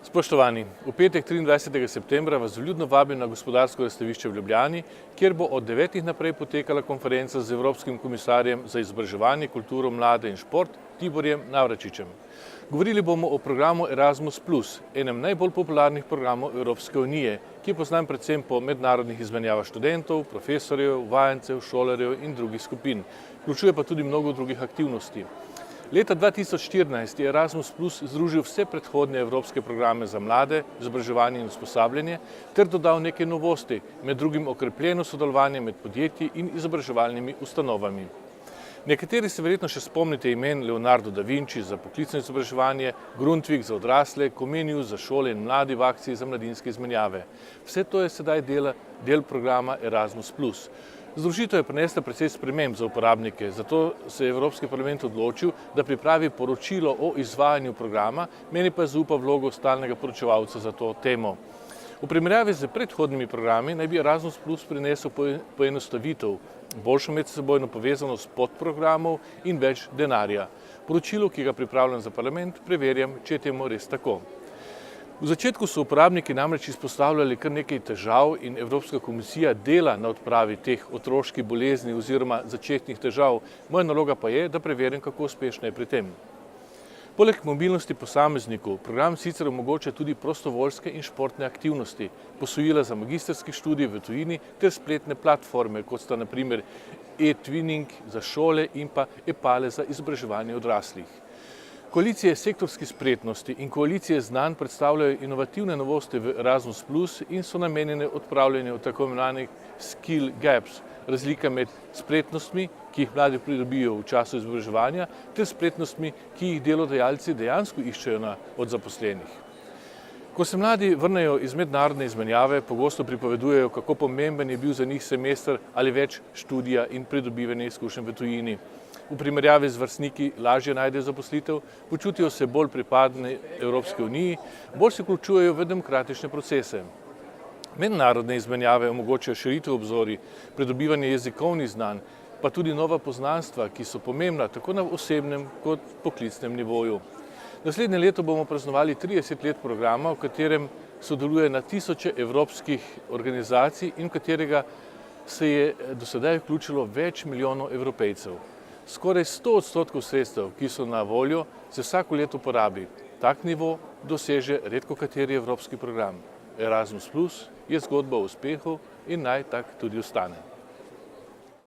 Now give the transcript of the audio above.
Spoštovani, v petek 23. septembra vas vljudno vabim na gospodarsko razstavišče v Ljubljani, kjer bo od 9. naprej potekala konferenca z Evropskim komisarjem za izobraževanje, kulturo, mlade in šport Tiborjem Navračičem. Govorili bomo o programu Erasmus+, enem najbolj popularnih programov Evropske unije, ki je poznan predvsem po mednarodnih izmenjavah študentov, profesorjev, vajencev, šolarjev in drugih skupin. Vključuje pa tudi mnogo drugih aktivnosti. Leta 2014 je Erasmus+ združil vse predhodne evropske programe za mlade, izobraževanje in usposabljanje ter dodal nekaj novosti, med drugim okrepljeno sodelovanje med podjetji in izobraževalnimi ustanovami. Nekateri se verjetno še spomnite imen Leonardo da Vinci za poklicno izobraževanje, Grundtvig za odrasle, Comenius za šole in mladi v akciji za mladinske izmenjave. Vse to je sedaj del programa Erasmus+. Združitev je prinesla precej sprememb za uporabnike, zato se je Evropski parlament odločil, da pripravi poročilo o izvajanju programa, meni pa je zaupal vlogo stalnega poročevalca za to temo. V primerjavi z predhodnimi programi naj bi Erasmus+ prinesel poenostavitev, boljšo medsebojno povezanost podprogramov in več denarja. Poročilo, ki ga pripravljam za parlament, preverjam, če je temu res tako. V začetku so uporabniki namreč izpostavljali kar nekaj težav in Evropska komisija dela na odpravi teh otroških bolezni oziroma začetnih težav. Moja naloga pa je, da preverim, kako uspešna je pri tem. Poleg mobilnosti posameznikov, program sicer omogoča tudi prostovoljske in športne aktivnosti, posojila za magistrski študij v tujini ter spletne platforme, kot sta na primer e-twinning za šole in pa e-pale za izobraževanje odraslih. Koalicije sektorskih spretnosti in koalicije znanj predstavljajo inovativne novosti v Erasmus+ in so namenjene odpravljanju tako imenovanih skill gaps, razlika med spretnostmi, ki jih mladi pridobijo v času izobraževanja, ter spretnostmi, ki jih delodajalci dejansko iščejo od zaposlenih. Ko se mladi vrnejo iz mednarodne izmenjave, pogosto pripovedujejo, kako pomemben je bil za njih semester ali več študija in pridobivanje izkušenj v tujini. V primerjavi z vrstniki lažje najdejo zaposlitev, počutijo se bolj pripadni Evropski uniji, bolj se vključujejo v demokratične procese. Mednarodne izmenjave omogočajo širitev obzorij, pridobivanje jezikovnih znanj, pa tudi nova poznanstva, ki so pomembna tako na osebnem kot poklicnem nivoju. Naslednje leto bomo praznovali 30 let programa, v katerem sodeluje na tisoče evropskih organizacij in v katerega se je do sedaj vključilo več milijonov Evropejcev. Skoraj 100% sredstev, ki so na voljo, se vsako leto porabi. Tak nivo doseže redko kateri evropski program. Erasmus+ je zgodba o uspehu in naj tak tudi ostane.